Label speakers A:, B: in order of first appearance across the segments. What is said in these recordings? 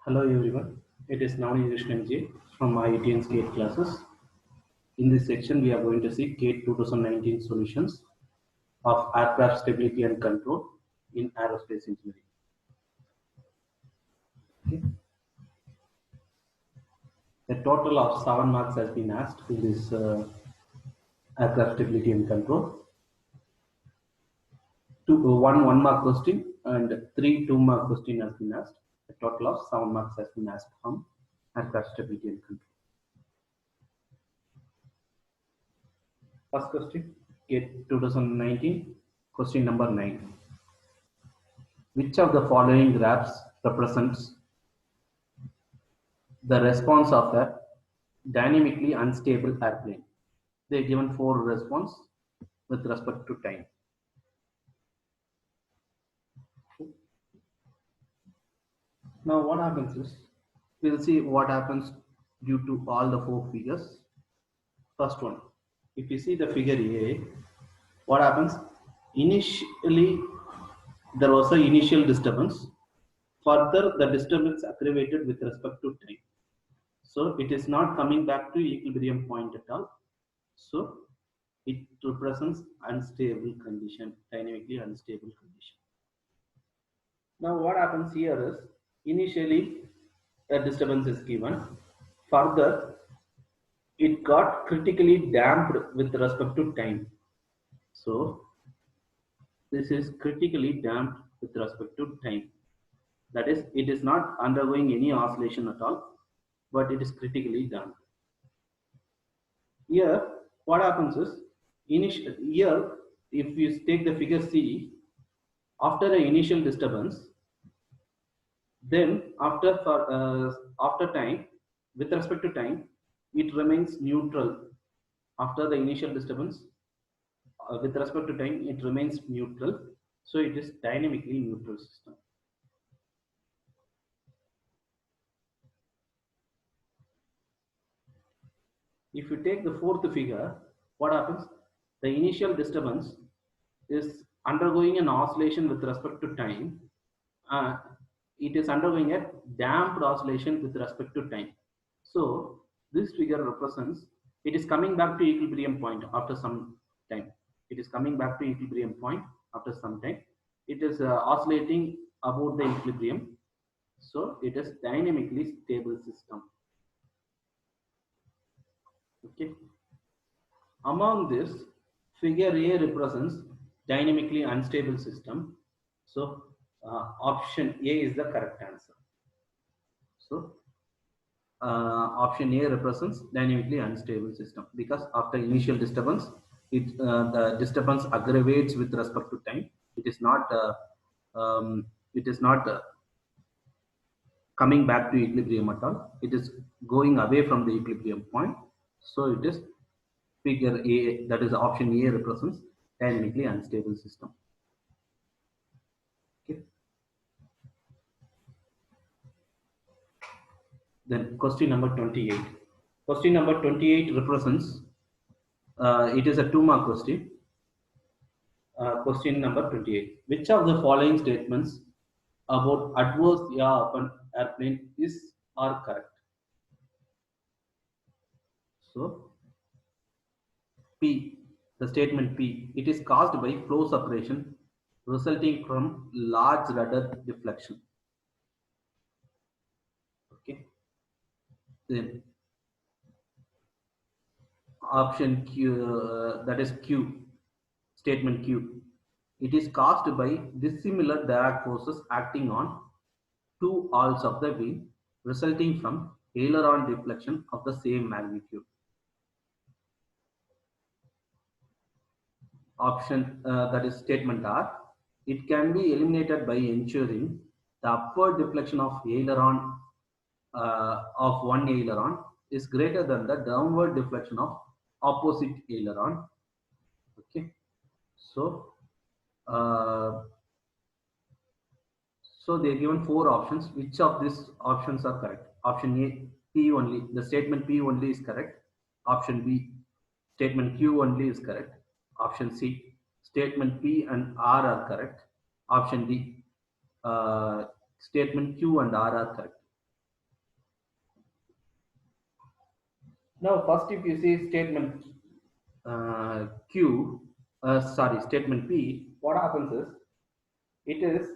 A: Hello everyone, it is Navani Krishnan J from IITN's GATE classes. In this section, we are going to see GATE 2019 solutions of aircraft stability and control in aerospace engineering. Okay. A total of 7 marks has been asked in this aircraft stability and control. One mark question and 3 2-mark question has been asked. A total of 7 marks has been asked from aircraft stability and control. First question, GATE 2019, question number 9. Which of the following graphs represents the response of a dynamically unstable airplane? They are given 4 response with respect to time. Now what happens is, we will see what happens due to all the 4 figures. First one, if you see the figure A, what happens? Initially, there was an initial disturbance. Further, the disturbance aggravated with respect to time. So it is not coming back to equilibrium point at all. So it represents unstable condition, dynamically unstable condition. Now what happens here is, initially a disturbance is given. Further, it got critically damped with respect to time. So this is critically damped with respect to time. That is, it is not undergoing any oscillation at all, but it is critically damped. Here, what happens is, here, if you take the figure C, after the initial disturbance, then after time, with respect to time, it remains neutral. After the initial disturbance, with respect to time, it remains neutral. So it is dynamically neutral system. If you take the fourth figure, what happens? The initial disturbance is undergoing an oscillation with respect to time. It is undergoing a damped oscillation with respect to time. So this figure represents, it is coming back to equilibrium point after some time. It is coming back to equilibrium point after some time. It is oscillating about the equilibrium. So it is dynamically stable system. Okay. Among this, figure A represents dynamically unstable system. So option A is the correct answer. So option A represents dynamically unstable system, because after initial disturbance, the disturbance aggravates with respect to time. It is not coming back to equilibrium at all. It is going away from the equilibrium point. So it is figure A, that is option A, represents dynamically unstable system. Okay. Then question number 28. Question number 28 represents, it is a 2-mark question. Question number 28. Which of the following statements about adverse yaw upon airplane are correct? So P, the statement P, it is caused by flow separation resulting from large rudder deflection. Okay. Then option Q, that is Q, statement Q, it is caused by dissimilar drag forces acting on two halves of the wing, resulting from aileron deflection of the same magnitude. Option that is statement R, it can be eliminated by ensuring the upward deflection of aileron of one aileron is greater than the downward deflection of opposite aileron. Okay, so so they are given 4 options. Which of these options are correct? Option A, P only, the statement P only is correct. Option B, statement Q only is correct. Option C, statement P and R are correct. Option D, statement Q and R are correct. Now first if you see statement statement P, what happens is, it is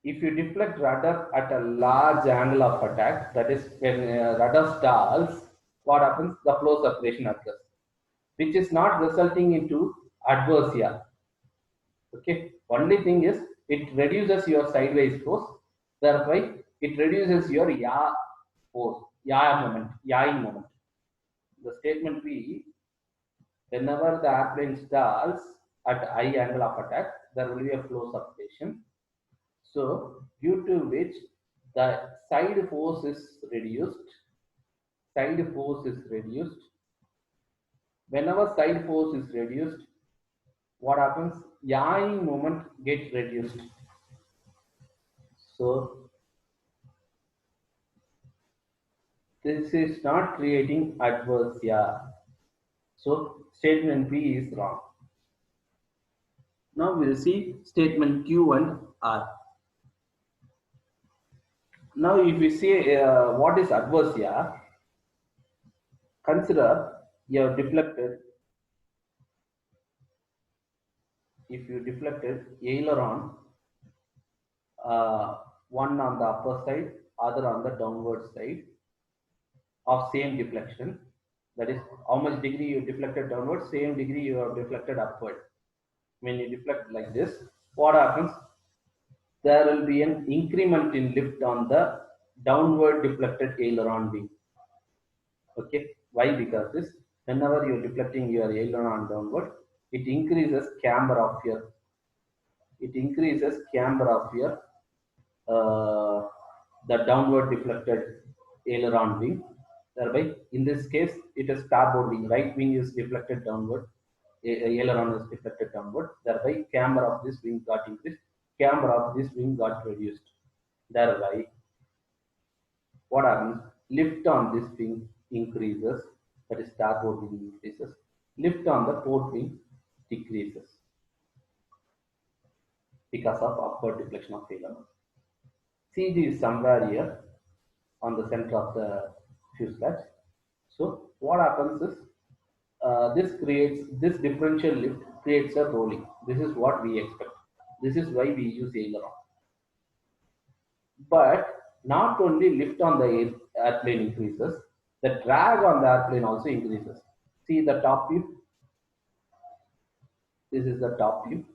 A: if you deflect rudder at a large angle of attack, that is when rudder stalls, what happens? The flow separation occurs, which is not resulting into adverse yaw. Okay, only thing is it reduces your sideways force, thereby it reduces your yaw force, yaw moment, yawing moment. The statement B, whenever the airplane stalls at high angle of attack, there will be a flow separation. So, due to which the side force is reduced. Side force is reduced. Whenever side force is reduced, what happens? Yawing moment gets reduced. So, this is not creating adverse yaw. So, statement B is wrong. Now we will see statement Q and R. Now, if we say what is adverse yaw, consider you have deflected. If you deflected aileron, one on the upper side, other on the downward side of same deflection, that is how much degree you deflected downward, same degree you have deflected upward. When you deflect like this, what happens? There will be an increment in lift on the downward deflected aileron wing. Okay, why? Because this, whenever you're deflecting your aileron downward, it increases camber of your the downward deflected aileron wing. Thereby, in this case, it is starboard wing. Right wing is deflected downward. Aileron is deflected downward. Thereby, camber of this wing got increased. Camber of this wing got reduced. Thereby, what happens? Lift on this wing increases. That is starboard wing increases. Lift on the port wing decreases because of upward deflection of aileron. CG is somewhere here on the center of the fuselage. So what happens is this differential lift creates a rolling. This is what we expect. This is why we use aileron. But not only lift on the airplane increases, the drag on the airplane also increases. See the top view. This is the top view.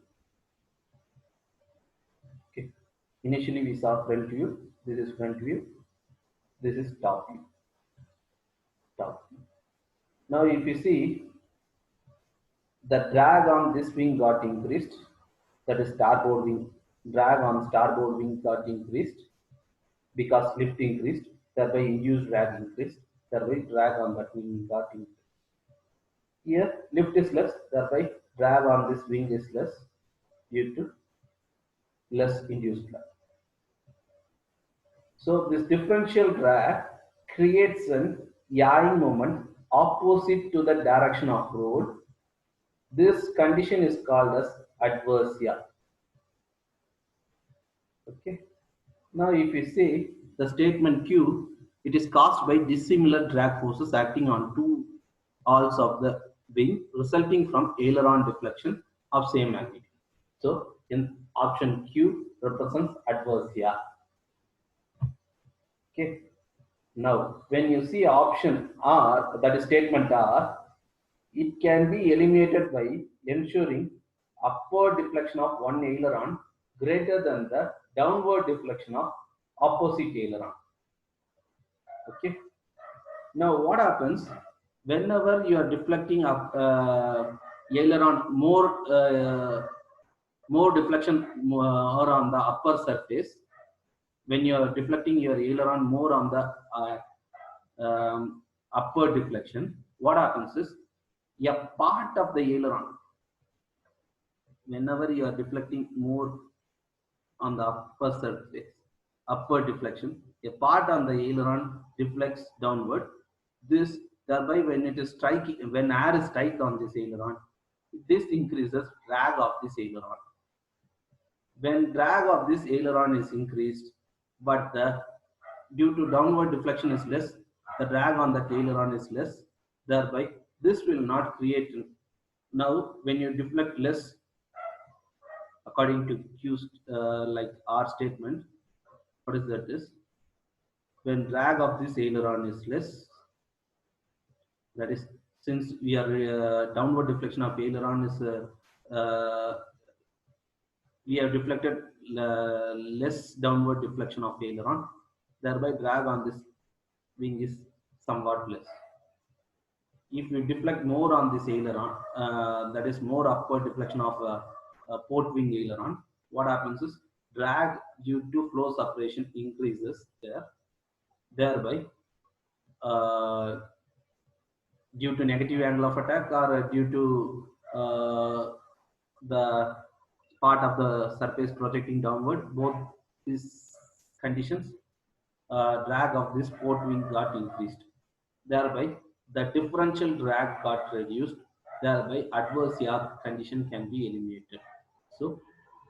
A: Okay. Initially we saw front view. This is front view. This is top view. Top view. Now if you see, the drag on this wing got increased. That is starboard wing. Drag on starboard wing got increased because lift increased. Thereby induced drag increased. Thereby drag on that wing got increased. Here lift is less. Thereby drag on this wing is less due to less induced drag. So this differential drag creates an yawing moment opposite to the direction of roll. This condition is called as adverse yaw. Okay. Now if you see the statement Q, it is caused by dissimilar drag forces acting on two halves of the wing, resulting from aileron deflection of same magnitude. So in option Q represents adverse yaw. Okay. Now when you see option R, that is statement R, it can be eliminated by ensuring upward deflection of one aileron greater than the downward deflection of opposite aileron. Okay. Now what happens whenever you are deflecting up aileron more deflection or on the upper surface? When you are deflecting your aileron more on the upward deflection, what happens is a part of the aileron, whenever you are deflecting more on the upper surface, upward deflection, a part on the aileron deflects downward. This thereby when it is striking, when air is strike on this aileron, this increases drag of this aileron. When drag of this aileron is increased, but due to downward deflection is less, the drag on the aileron is less. Thereby, this will not create. Now, when you deflect less, according to Q's like R statement, what is that is when drag of this aileron is less, that is since we are downward deflection of aileron is uh, we have deflected less downward deflection of aileron, thereby drag on this wing is somewhat less. If we deflect more on this aileron, that is more upward deflection of port wing aileron, what happens is drag due to flow separation increases there, thereby uh, due to negative angle of attack or due to the part of the surface projecting downward, both these conditions, drag of this port wing got increased. Thereby, the differential drag got reduced. Thereby, adverse yaw condition can be eliminated. So,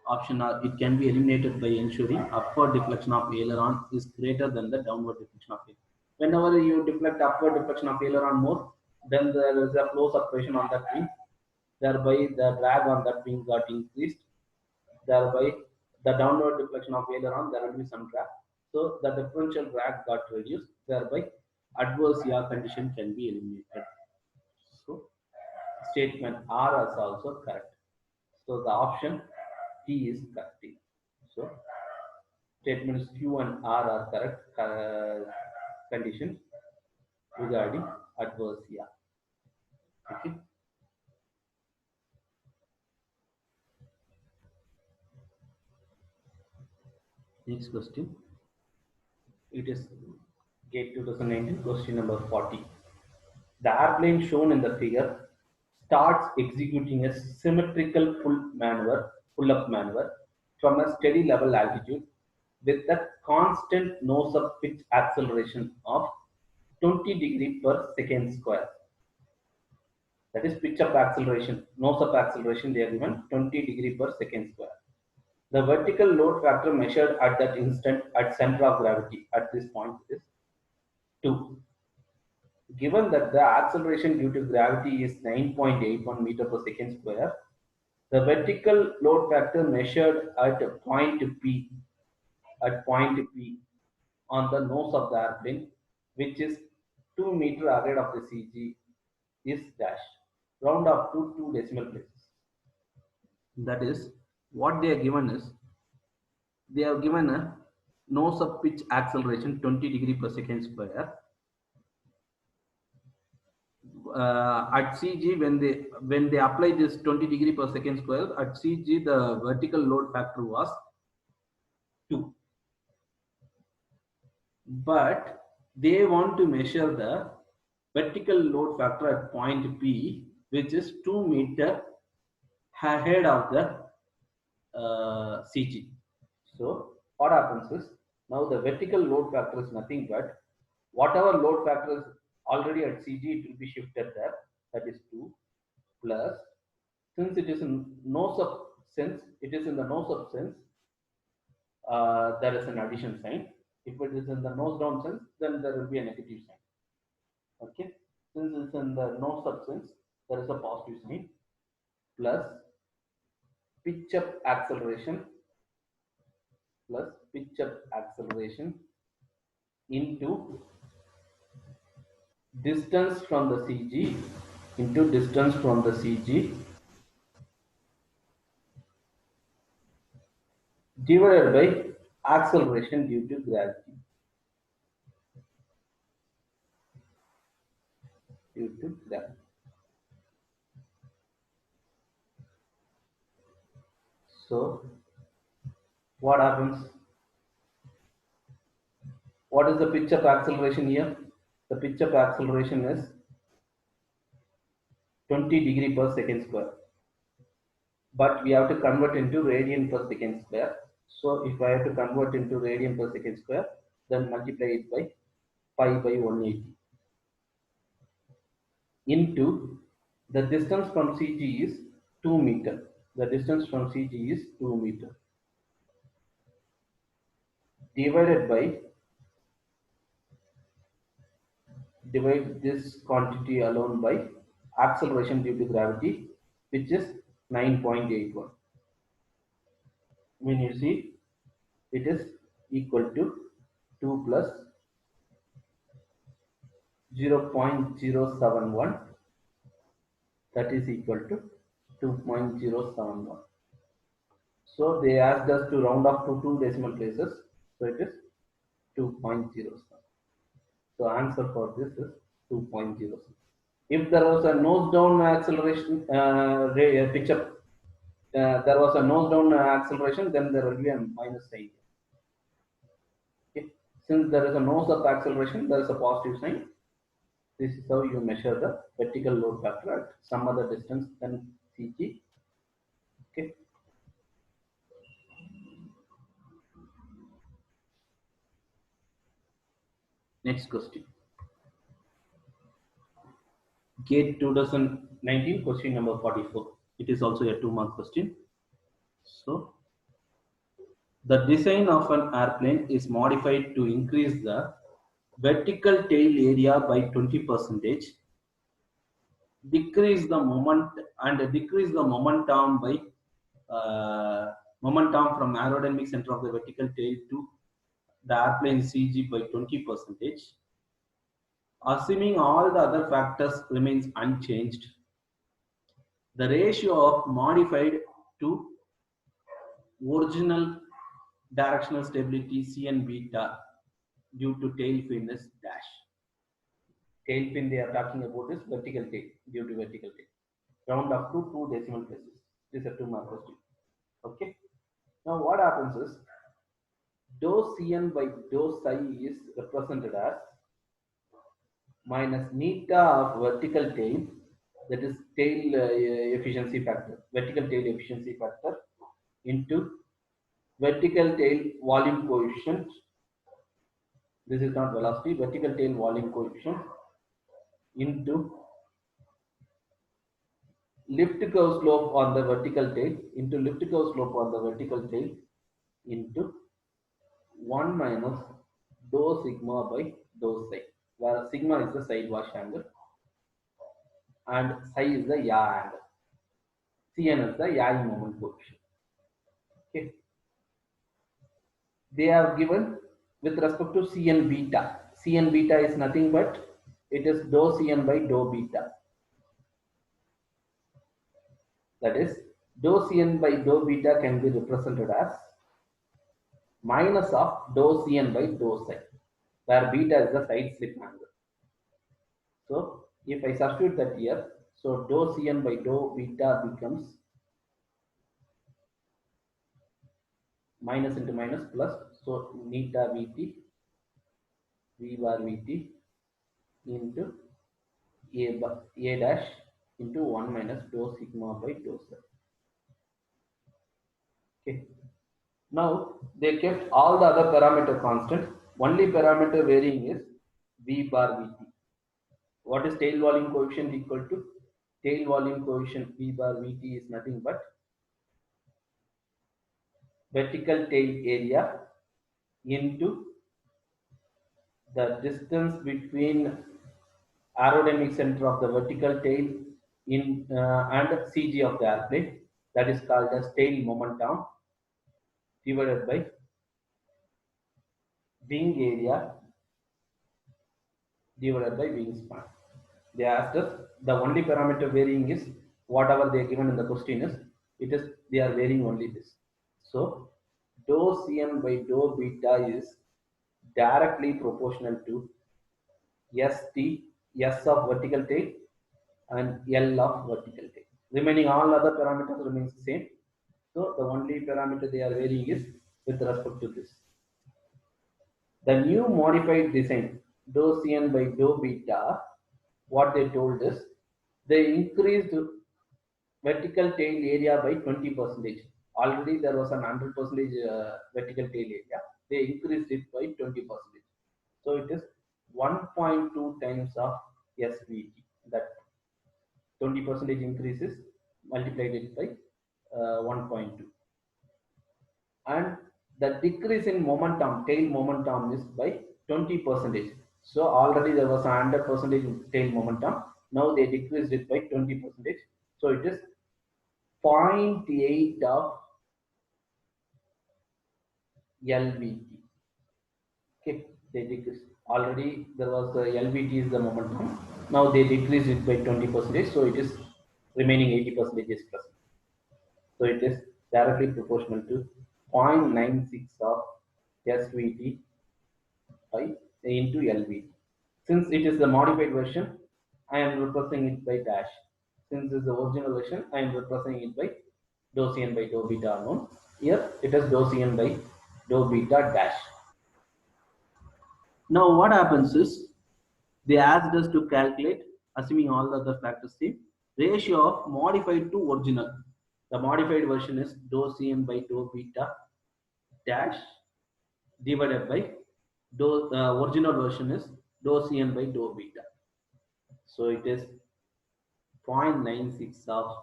A: option R, it can be eliminated by ensuring upward deflection of aileron is greater than the downward deflection of aileron. Whenever you deflect upward deflection of aileron more, then there is a flow separation on that wing. Thereby, the drag on that wing got increased. Thereby, the downward deflection of aileron, there will be some drag. So, the differential drag got reduced. Thereby, adverse yaw condition can be eliminated. So, statement R is also correct. So, the option D is correct. So, statements Q and R are correct conditions regarding adverse yaw. Okay. Next question. It is GATE 2019 question number 40. The airplane shown in the figure starts executing a symmetrical pull-up maneuver from a steady level altitude with a constant nose-up pitch acceleration of 20 degree per second square. That is pitch up acceleration, nose-up acceleration they are given 20 degree per second square. The vertical load factor measured at that instant at center of gravity at this point is 2. Given that the acceleration due to gravity is 9.81 meter per second square, the vertical load factor measured at point P on the nose of the airplane, which is 2 meter ahead of the CG, is dash. Round up to 2 decimal places. That is, what they are given is, they have given a nose of pitch acceleration 20 degree per second square. At CG, when they apply this 20 degree per second square at CG, the vertical load factor was 2. But they want to measure the vertical load factor at point P, which is 2 meter ahead of the CG. So what happens is, now the vertical load factor is nothing but whatever load factor is already at CG, it will be shifted there. That is 2 plus, since it is in nose up sense, it is in the nose up sense, there is an addition sign. If it is in the nose down sense, then there will be a negative sign. Okay, since it's in the nose up sense, there is a positive sign plus pitch up acceleration into distance from the CG into distance from the CG divided by acceleration due to gravity. So what happens? What is the pitch up acceleration here? The pitch up acceleration is 20 degree per second square. But we have to convert into radian per second square. So if I have to convert into radian per second square, then multiply it by pi by 180 into the distance from CG is 2 meter. The distance from CG is 2 meter divided by divide this quantity alone by acceleration due to gravity, which is 9.81. When you see, it is equal to 2 plus 0.071, that is equal to 2.071. So they asked us to round off to two decimal places, so it is 2.07. So answer for this is 2.07. If there was a nose down acceleration picture, there was a nose down acceleration, then there will be a minus sign. Okay. Since there is a nose up acceleration, there is a positive sign. This is how you measure the vertical load factor at some other distance than CG. Okay. Next question. GATE 2019, question number 44. It is also a 2-mark question. So, the design of an airplane is modified to increase the vertical tail area by 20%, decrease the moment and decrease the momentum by momentum from aerodynamic center of the vertical tail to the airplane CG by 20%. Assuming all the other factors remains unchanged, the ratio of modified to original directional stability C and beta due to tail fin is dash. Tail fin they are talking about is vertical tail, due to vertical tail. Round up to two decimal places. This is a 2-mark question. Okay. Now what happens is dou Cn by dou psi is represented as minus neta of vertical tail, that is tail efficiency factor, vertical tail efficiency factor, into vertical tail volume coefficient. This is not velocity, vertical tail volume coefficient into lift curve slope on the vertical tail into lift curve slope on the vertical tail into 1 minus dou sigma by dou psi, where sigma is the side wash angle and psi is the yaw angle. Cn is the yawing moment coefficient. Okay. They are given with respect to Cn beta. Cn beta is nothing but it is dou Cn by dou beta. That is, dou Cn by dou beta can be represented as minus of dou Cn by dou psi, where beta is the side slip angle. So if I substitute that here, so dou Cn by dou beta becomes minus into minus plus, so neta Vt, V bar Vt into A dash into 1 minus dou sigma by dou psi. Okay. Now they kept all the other parameter constant. Only parameter varying is V bar Vt. What is tail volume coefficient equal to? Tail volume coefficient V bar Vt is nothing but vertical tail area into the distance between aerodynamic center of the vertical tail in and CG of the airplane, that is called as tail momentum, divided by wing area divided by wingspan. They asked us, the only parameter varying is whatever they are given in the question is, they are varying only this. So dou Cn by dou beta is directly proportional to St, S of vertical tail and L of vertical tail. Remaining all other parameters remains the same. So the only parameter they are varying is with respect to this. The new modified design dou Cn by dou beta, what they told is they increased vertical tail area by 20%. Already there was an 100% vertical tail area. They increased it by 20%. So it is 1.2 times of SVT. That 20% increases multiplied it by 1.2. And the decrease in momentum, tail momentum is by 20%. So already there was 100% tail momentum. Now they decreased it by 20%. So it is 0.8 of LVT. Okay, they decreased. Already there was the LVT is the momentum. Now they decreased it by 20%. So it is remaining 80% is present. So it is directly proportional to 0.96 of SVT by into LVT. Since it is the modified version, I am representing it by dash. Since this is the original version, I am representing it by dou CN by dou beta unknown. Here it is dou CN by dou beta dash. Now what happens is they asked us to calculate, assuming all the other factors same, ratio of modified to original. The modified version is dou CN by dou beta dash divided by dou, original version is dou CN by dou beta. So it is 0.96 of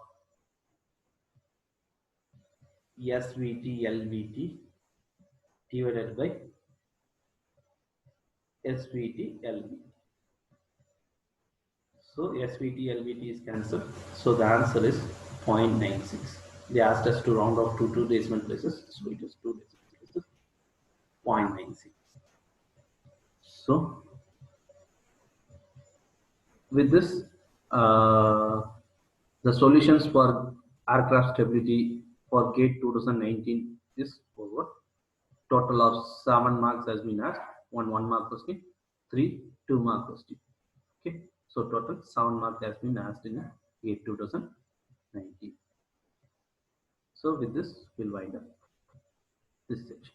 A: SVT LVT divided by SVT LVT. So SVT LVT is cancelled. So the answer is 0.96. They asked us to round off to two decimal places. So it is two decimal places. 0.96. So with this, the solutions for aircraft stability for GATE 2019 is over. Total of 7 marks has been asked. One mark question, 3 2-mark question. Okay, so total 7 marks has been asked in GATE 2019. So with this, we'll wind up this section.